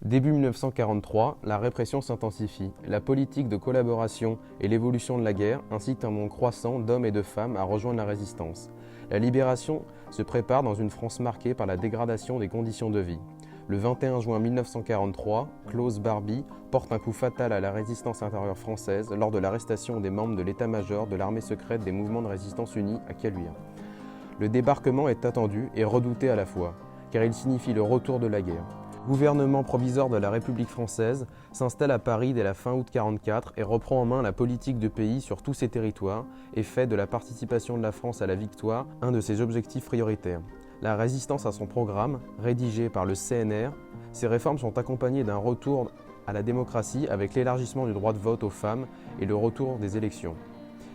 Début 1943, la répression s'intensifie. La politique de collaboration et l'évolution de la guerre incitent un nombre croissant d'hommes et de femmes à rejoindre la résistance. La libération se prépare dans une France marquée par la dégradation des conditions de vie. Le 21 juin 1943, Klaus Barbie porte un coup fatal à la résistance intérieure française lors de l'arrestation des membres de l'état-major de l'armée secrète des mouvements de résistance unis à Caluire. Le débarquement est attendu et redouté à la fois, car il signifie le retour de la guerre. Le gouvernement provisoire de la République française s'installe à Paris dès la fin août 1944 et reprend en main la politique du pays sur tous ses territoires et fait de la participation de la France à la victoire un de ses objectifs prioritaires. La résistance à son programme, rédigé par le CNR, ces réformes sont accompagnées d'un retour à la démocratie avec l'élargissement du droit de vote aux femmes et le retour des élections.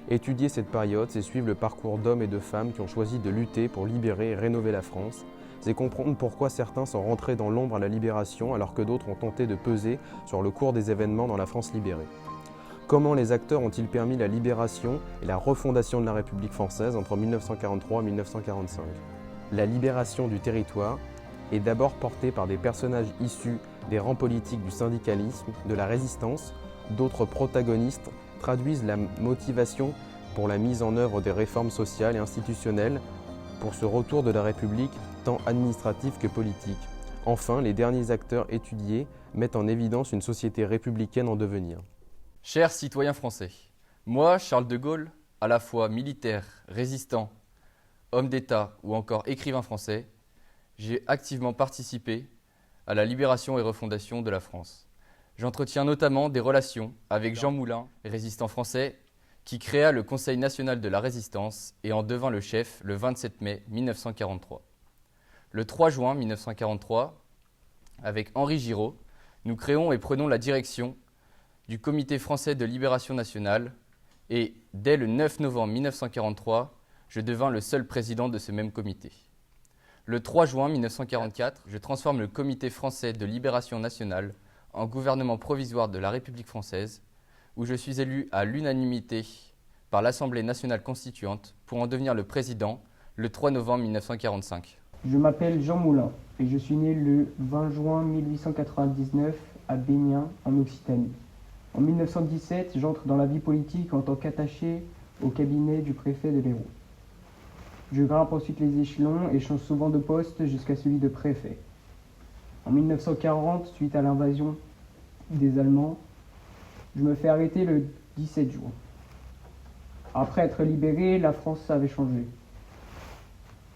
Étudier cette période, c'est suivre le parcours d'hommes et de femmes qui ont choisi de lutter pour libérer et rénover la France. C'est comprendre pourquoi certains sont rentrés dans l'ombre à la libération alors que d'autres ont tenté de peser sur le cours des événements dans la France libérée. Comment les acteurs ont-ils permis la libération et la refondation de la République française entre 1943 et 1945 ? La libération du territoire est d'abord portée par des personnages issus des rangs politiques du syndicalisme, de la résistance. D'autres protagonistes traduisent la motivation pour la mise en œuvre des réformes sociales et institutionnelles pour ce retour de la République, tant administratif que politique. Enfin, les derniers acteurs étudiés mettent en évidence une société républicaine en devenir. Chers citoyens français, moi, Charles de Gaulle, à la fois militaire, résistant, homme d'État ou encore écrivain français, j'ai activement participé à la libération et refondation de la France. J'entretiens notamment des relations avec Jean Moulin, résistant français, qui créa le Conseil national de la résistance et en devint le chef le 27 mai 1943. Le 3 juin 1943, avec Henri Giraud, nous créons et prenons la direction du Comité français de libération nationale et dès le 9 novembre 1943, je devins le seul président de ce même comité. Le 3 juin 1944, je transforme le Comité français de libération nationale en gouvernement provisoire de la République française, où je suis élu à l'unanimité par l'Assemblée nationale constituante pour en devenir le président le 3 novembre 1945. Je m'appelle Jean Moulin et je suis né le 20 juin 1899 à Béniens, en Occitanie. En 1917, j'entre dans la vie politique en tant qu'attaché au cabinet du préfet de l'Hérault. Je grimpe ensuite les échelons et change souvent de poste jusqu'à celui de préfet. En 1940, suite à l'invasion des Allemands, je me fais arrêter le 17 juin. Après être libéré, la France avait changé.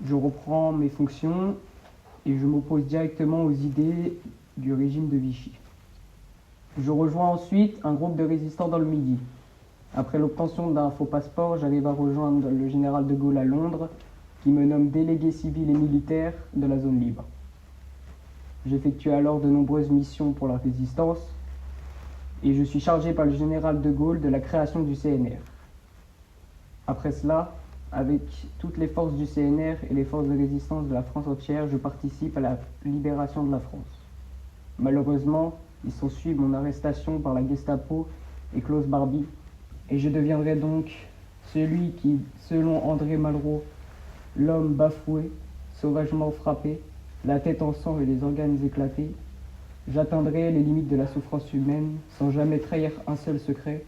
Je reprends mes fonctions et je m'oppose directement aux idées du régime de Vichy. Je rejoins ensuite un groupe de résistants dans le Midi. Après l'obtention d'un faux passeport, j'arrive à rejoindre le général de Gaulle à Londres, qui me nomme délégué civil et militaire de la zone libre. J'effectue alors de nombreuses missions pour la résistance et je suis chargé par le général de Gaulle de la création du CNR. Après cela, avec toutes les forces du CNR et les forces de résistance de la France entière, je participe à la libération de la France. Malheureusement, il s'ensuit mon arrestation par la Gestapo et Klaus Barbie, et je deviendrai donc celui qui, selon André Malraux, l'homme bafoué, sauvagement frappé, la tête en sang et les organes éclatés, j'atteindrai les limites de la souffrance humaine sans jamais trahir un seul secret,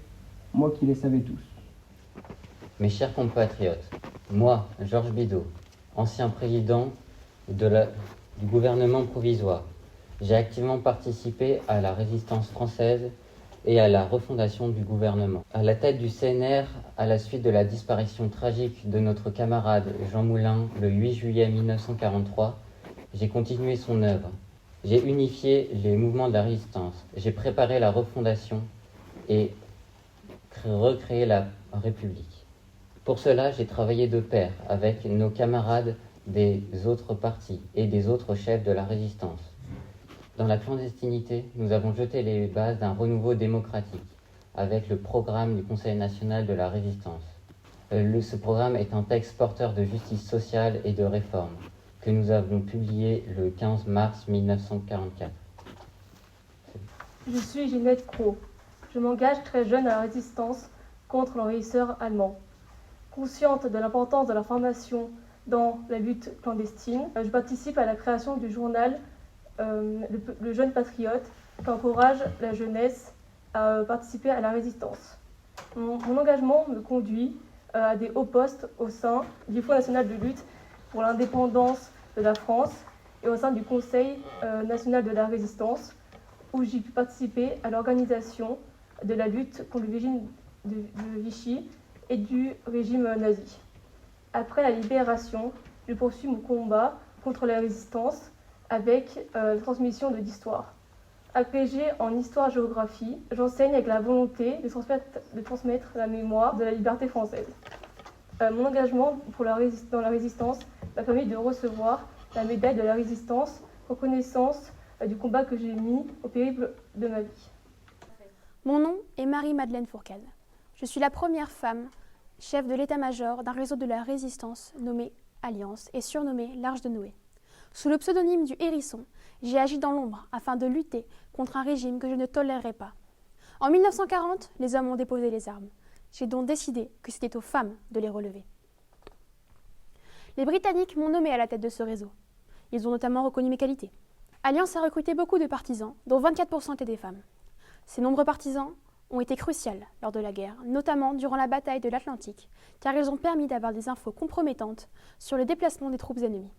moi qui les savais tous. Mes chers compatriotes, moi, Georges Bidault, ancien président du gouvernement provisoire, j'ai activement participé à la résistance française et à la refondation du gouvernement. À la tête du CNR, à la suite de la disparition tragique de notre camarade Jean Moulin le 8 juillet 1943, j'ai continué son œuvre. J'ai unifié les mouvements de la résistance. J'ai préparé la refondation et recréé la République. Pour cela, j'ai travaillé de pair avec nos camarades des autres partis et des autres chefs de la résistance. Dans la clandestinité, nous avons jeté les bases d'un renouveau démocratique avec le programme du Conseil national de la résistance. Ce programme est un texte porteur de justice sociale et de réforme que nous avons publié le 15 mars 1944. Je suis Ginette Cros. Je m'engage très jeune à la résistance contre l'envahisseur allemand. Consciente de l'importance de la formation dans la lutte clandestine, je participe à la création du journal le jeune patriote qui encourage la jeunesse à participer à la résistance. Mon engagement me conduit à des hauts postes au sein du Front national de lutte pour l'indépendance de la France et au sein du Conseil national de la résistance, où j'ai pu participer à l'organisation de la lutte contre le régime de Vichy et du régime nazi. Après la libération, je poursuis mon combat contre la résistance avec la transmission de l'histoire. Agrégée en histoire-géographie, j'enseigne avec la volonté de transmettre la mémoire de la liberté française. Mon engagement dans la résistance m'a permis de recevoir la médaille de la résistance, reconnaissance du combat que j'ai mis au périple de ma vie. Mon nom est Marie-Madeleine Fourcade. Je suis la première femme chef de l'état-major d'un réseau de la résistance nommé Alliance et surnommé l'Arche de Noé. Sous le pseudonyme du Hérisson, j'ai agi dans l'ombre afin de lutter contre un régime que je ne tolérerais pas. En 1940, les hommes ont déposé les armes. J'ai donc décidé que c'était aux femmes de les relever. Les Britanniques m'ont nommé à la tête de ce réseau. Ils ont notamment reconnu mes qualités. Alliance a recruté beaucoup de partisans, dont 24% étaient des femmes. Ces nombreux partisans ont été cruciaux lors de la guerre, notamment durant la bataille de l'Atlantique, car ils ont permis d'avoir des infos compromettantes sur le déplacement des troupes ennemies.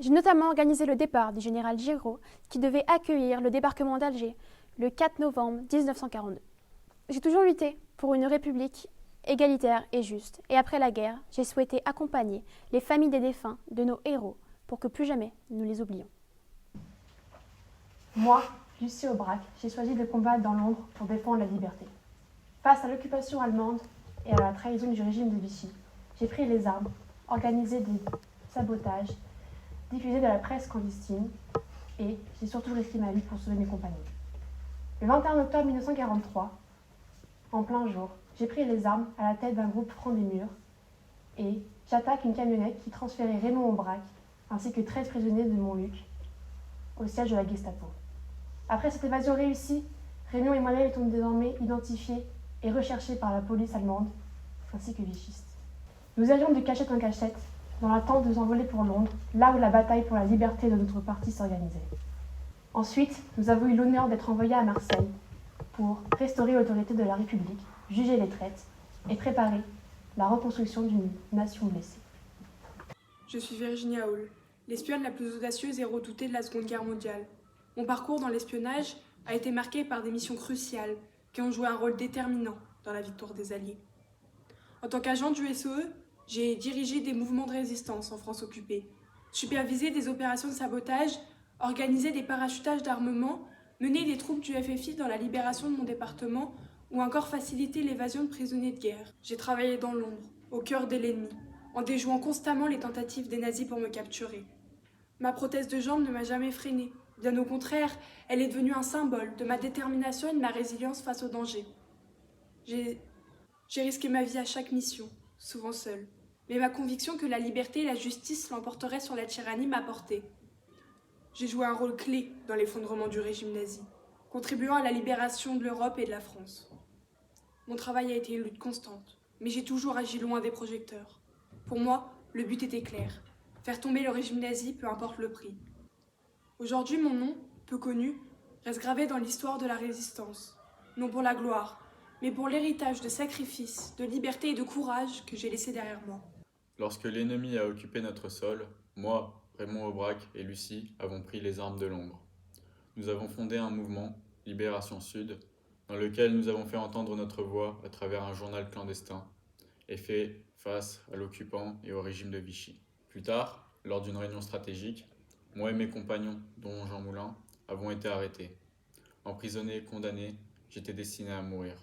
J'ai notamment organisé le départ du général Giraud, qui devait accueillir le débarquement d'Alger le 4 novembre 1942. J'ai toujours lutté pour une république égalitaire et juste, et après la guerre, j'ai souhaité accompagner les familles des défunts de nos héros pour que plus jamais nous les oublions. Moi, Lucie Aubrac, j'ai choisi de combattre dans l'ombre pour défendre la liberté. Face à l'occupation allemande et à la trahison du régime de Vichy, j'ai pris les armes, organisé des sabotages, diffusé de la presse clandestine et j'ai surtout risqué ma vie pour sauver mes compagnons. Le 21 octobre 1943, en plein jour, j'ai pris les armes à la tête d'un groupe franc des murs et j'attaque une camionnette qui transférait Raymond Aubrac ainsi que 13 prisonniers de Montluc au siège de la Gestapo. Après cette évasion réussie, Raymond et moi-même étions désormais identifiés et recherchés par la police allemande ainsi que vichistes. Nous allions de cachette en cachette dans l'attente de s'envoler pour Londres, là où la bataille pour la liberté de notre parti s'organisait. Ensuite, nous avons eu l'honneur d'être envoyés à Marseille pour restaurer l'autorité de la République, juger les traites et préparer la reconstruction d'une nation blessée. Je suis Virginia Hall, l'espionne la plus audacieuse et redoutée de la Seconde Guerre mondiale. Mon parcours dans l'espionnage a été marqué par des missions cruciales qui ont joué un rôle déterminant dans la victoire des Alliés. En tant qu'agent du SOE, j'ai dirigé des mouvements de résistance en France occupée, supervisé des opérations de sabotage, organisé des parachutages d'armement, mené des troupes du FFI dans la libération de mon département ou encore facilité l'évasion de prisonniers de guerre. J'ai travaillé dans l'ombre, au cœur de l'ennemi, en déjouant constamment les tentatives des nazis pour me capturer. Ma prothèse de jambe ne m'a jamais freinée. Bien au contraire, elle est devenue un symbole de ma détermination et de ma résilience face au danger. J'ai risqué ma vie à chaque mission, souvent seule. Mais ma conviction que la liberté et la justice l'emporteraient sur la tyrannie m'a portée. J'ai joué un rôle clé dans l'effondrement du régime nazi, contribuant à la libération de l'Europe et de la France. Mon travail a été une lutte constante, mais j'ai toujours agi loin des projecteurs. Pour moi, le but était clair. Faire tomber le régime nazi, peu importe le prix. Aujourd'hui, mon nom, peu connu, reste gravé dans l'histoire de la résistance. Non pour la gloire, mais pour l'héritage de sacrifices, de liberté et de courage que j'ai laissé derrière moi. Lorsque l'ennemi a occupé notre sol, moi, Raymond Aubrac et Lucie avons pris les armes de l'ombre. Nous avons fondé un mouvement, Libération Sud, dans lequel nous avons fait entendre notre voix à travers un journal clandestin et fait face à l'occupant et au régime de Vichy. Plus tard, lors d'une réunion stratégique, moi et mes compagnons, dont Jean Moulin, avons été arrêtés. Emprisonnés et condamnés, j'étais destiné à mourir.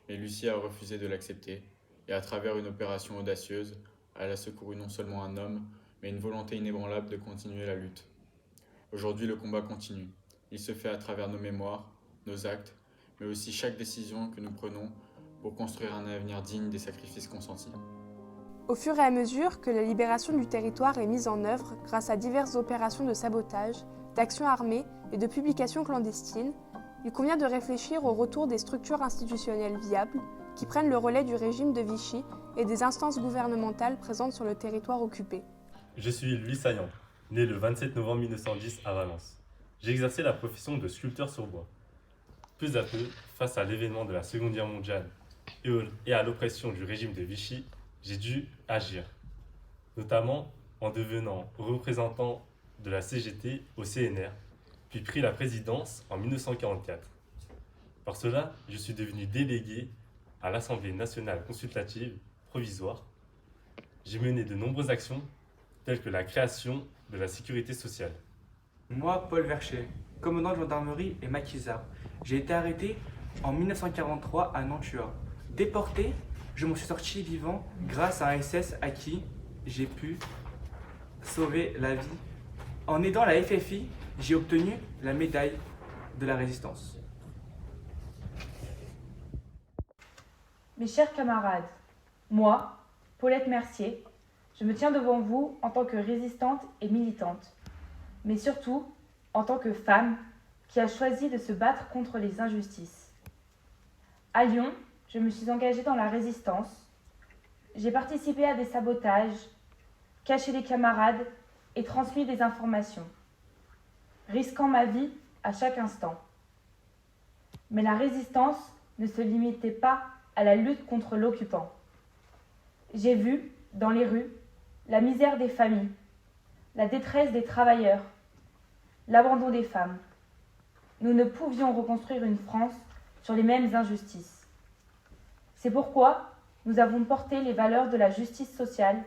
Mais Lucie a refusé de l'accepter et à travers une opération audacieuse, elle a secouru non seulement un homme, mais une volonté inébranlable de continuer la lutte. Aujourd'hui, le combat continue. Il se fait à travers nos mémoires, nos actes, mais aussi chaque décision que nous prenons pour construire un avenir digne des sacrifices consentis. Au fur et à mesure que la libération du territoire est mise en œuvre grâce à diverses opérations de sabotage, d'actions armées et de publications clandestines, il convient de réfléchir au retour des structures institutionnelles viables qui prennent le relais du régime de Vichy et des instances gouvernementales présentes sur le territoire occupé. Je suis Louis Saillant. né le 27 novembre 1910 à Valence. J'ai exercé la profession de sculpteur sur bois. Peu à peu, face à l'événement de la Seconde Guerre mondiale et à l'oppression du régime de Vichy, j'ai dû agir, notamment en devenant représentant de la CGT au CNR, puis pris la présidence en 1944. Par cela, je suis devenu délégué à l'Assemblée nationale consultative provisoire. J'ai mené de nombreuses actions, telles que la création de la sécurité sociale. Moi, Paul Vercher, commandant de gendarmerie et maquisard, j'ai été arrêté en 1943 à Nantua. Déporté, je m'en suis sorti vivant grâce à un SS à qui j'ai pu sauver la vie. En aidant la FFI, j'ai obtenu la médaille de la résistance. Mes chers camarades, moi, Paulette Mercier, je me tiens devant vous en tant que résistante et militante, mais surtout en tant que femme qui a choisi de se battre contre les injustices. À Lyon, je me suis engagée dans la résistance. J'ai participé à des sabotages, caché les camarades et transmis des informations, risquant ma vie à chaque instant. Mais la résistance ne se limitait pas à la lutte contre l'occupant. J'ai vu, dans les rues, la misère des familles, la détresse des travailleurs, l'abandon des femmes. Nous ne pouvions reconstruire une France sur les mêmes injustices. C'est pourquoi nous avons porté les valeurs de la justice sociale,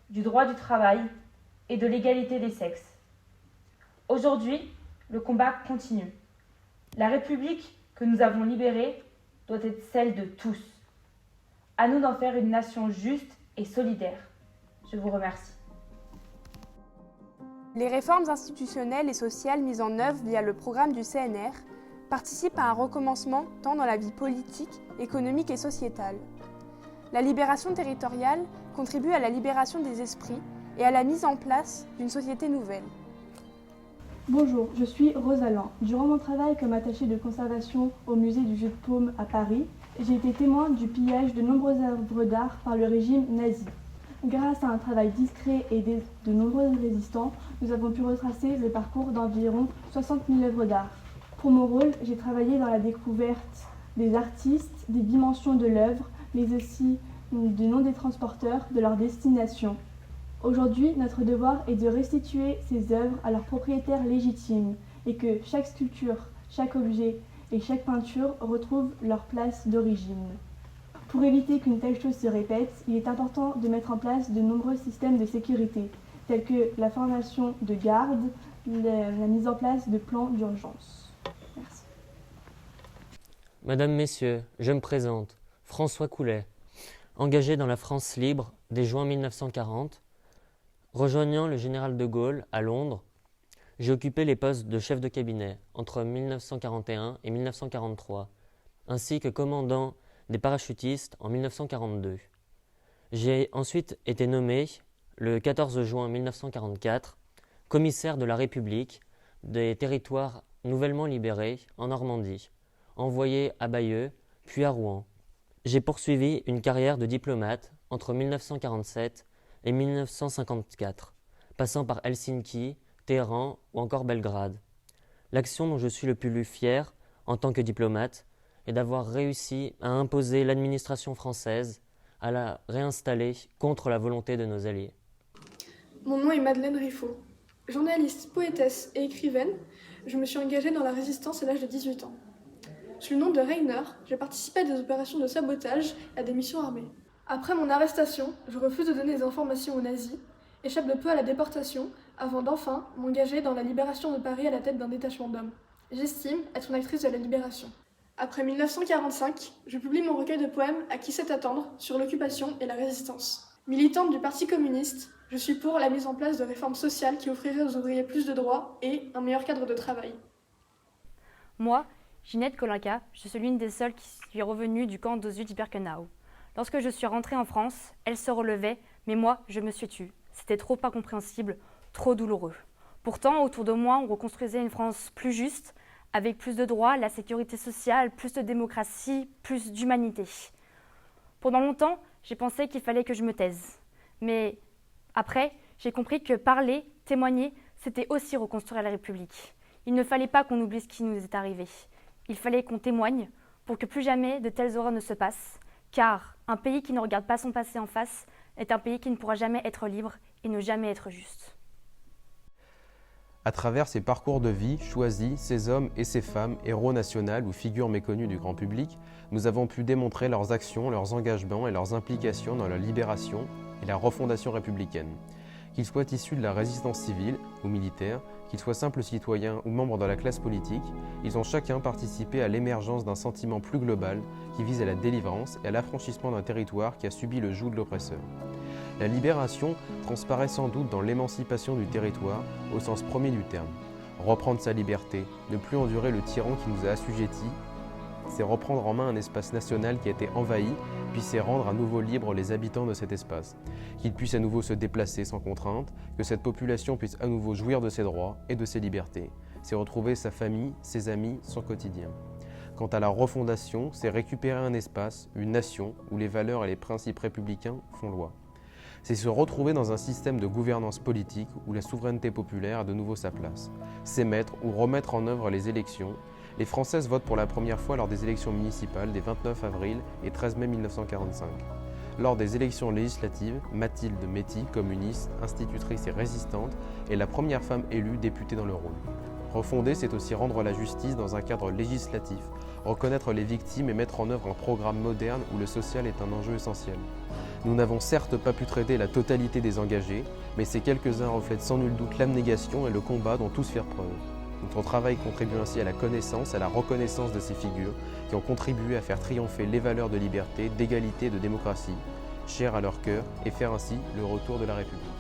du droit du travail et de l'égalité des sexes. Aujourd'hui, le combat continue. La République que nous avons libérée doit être celle de tous. À nous d'en faire une nation juste et solidaire. Je vous remercie. Les réformes institutionnelles et sociales mises en œuvre via le programme du CNR participent à un recommencement tant dans la vie politique, économique et sociétale. La libération territoriale contribue à la libération des esprits et à la mise en place d'une société nouvelle. Bonjour, je suis Rosalan. Durant mon travail comme attachée de conservation au musée du Jeu de Paume à Paris, j'ai été témoin du pillage de nombreuses œuvres d'art par le régime nazi. Grâce à un travail discret et de nombreux résistants, nous avons pu retracer le parcours d'environ 60 000 œuvres d'art. Pour mon rôle, j'ai travaillé dans la découverte des artistes, des dimensions de l'œuvre, mais aussi du nom des transporteurs, de leur destination. Aujourd'hui, notre devoir est de restituer ces œuvres à leurs propriétaires légitimes et que chaque sculpture, chaque objet et chaque peinture retrouvent leur place d'origine. Pour éviter qu'une telle chose se répète, il est important de mettre en place de nombreux systèmes de sécurité, tels que la formation de garde, la mise en place de plans d'urgence. Merci. Madame, Messieurs, je me présente, François Coulet, engagé dans la France libre dès juin 1940. Rejoignant le général de Gaulle à Londres, j'ai occupé les postes de chef de cabinet entre 1941 et 1943, ainsi que commandant des parachutistes en 1942. J'ai ensuite été nommé, le 14 juin 1944, commissaire de la République des territoires nouvellement libérés en Normandie, envoyé à Bayeux, puis à Rouen. J'ai poursuivi une carrière de diplomate entre 1947 et 1954, passant par Helsinki, Téhéran ou encore Belgrade. L'action dont je suis le plus fier en tant que diplomate est d'avoir réussi à imposer l'administration française, à la réinstaller contre la volonté de nos alliés. Mon nom est Madeleine Riffaut. Journaliste, poétesse et écrivaine, je me suis engagée dans la résistance à l'âge de 18 ans. Sous le nom de Rainer, j'ai participé à des opérations de sabotage et à des missions armées. Après mon arrestation, je refuse de donner des informations aux nazis, échappe de peu à la déportation, avant d'enfin m'engager dans la libération de Paris à la tête d'un détachement d'hommes. J'estime être une actrice de la libération. Après 1945, je publie mon recueil de poèmes « À qui sait attendre » sur l'occupation et la résistance. Militante du Parti communiste, je suis pour la mise en place de réformes sociales qui offriraient aux ouvriers plus de droits et un meilleur cadre de travail. Moi, Ginette Kolinka, je suis l'une des seules qui suis revenue du camp d'Auschwitz-Birkenau. Lorsque je suis rentrée en France, elle se relevait, mais moi, je me suis tue. C'était trop incompréhensible, trop douloureux. Pourtant, autour de moi, on reconstruisait une France plus juste, avec plus de droits, la sécurité sociale, plus de démocratie, plus d'humanité. Pendant longtemps, j'ai pensé qu'il fallait que je me taise. Mais après, j'ai compris que parler, témoigner, c'était aussi reconstruire la République. Il ne fallait pas qu'on oublie ce qui nous est arrivé. Il fallait qu'on témoigne pour que plus jamais de telles horreurs ne se passent, car un pays qui ne regarde pas son passé en face est un pays qui ne pourra jamais être libre et ne jamais être juste. À travers ces parcours de vie choisis, ces hommes et ces femmes, héros nationaux ou figures méconnues du grand public, nous avons pu démontrer leurs actions, leurs engagements et leurs implications dans la libération et la refondation républicaine. Qu'ils soient issus de la résistance civile ou militaire, qu'ils soient simples citoyens ou membres de la classe politique, ils ont chacun participé à l'émergence d'un sentiment plus global qui vise à la délivrance et à l'affranchissement d'un territoire qui a subi le joug de l'oppresseur. La libération transparaît sans doute dans l'émancipation du territoire au sens premier du terme. Reprendre sa liberté, ne plus endurer le tyran qui nous a assujettis, c'est reprendre en main un espace national qui a été envahi, puis c'est rendre à nouveau libres les habitants de cet espace, qu'ils puissent à nouveau se déplacer sans contrainte, que cette population puisse à nouveau jouir de ses droits et de ses libertés, c'est retrouver sa famille, ses amis, son quotidien. Quant à la refondation, c'est récupérer un espace, une nation, où les valeurs et les principes républicains font loi. C'est se retrouver dans un système de gouvernance politique où la souveraineté populaire a de nouveau sa place. C'est mettre ou remettre en œuvre les élections. Les Françaises votent pour la première fois lors des élections municipales des 29 avril et 13 mai 1945. Lors des élections législatives, Mathilde Méty, communiste, institutrice et résistante, est la première femme élue députée dans le Rhône. Refonder, c'est aussi rendre la justice dans un cadre législatif, reconnaître les victimes et mettre en œuvre un programme moderne où le social est un enjeu essentiel. Nous n'avons certes pas pu traiter la totalité des engagés, mais ces quelques-uns reflètent sans nul doute l'abnégation et le combat dont tous firent preuve. Notre travail contribue ainsi à la connaissance, à la reconnaissance de ces figures qui ont contribué à faire triompher les valeurs de liberté, d'égalité et de démocratie, chères à leur cœur, et faire ainsi le retour de la République.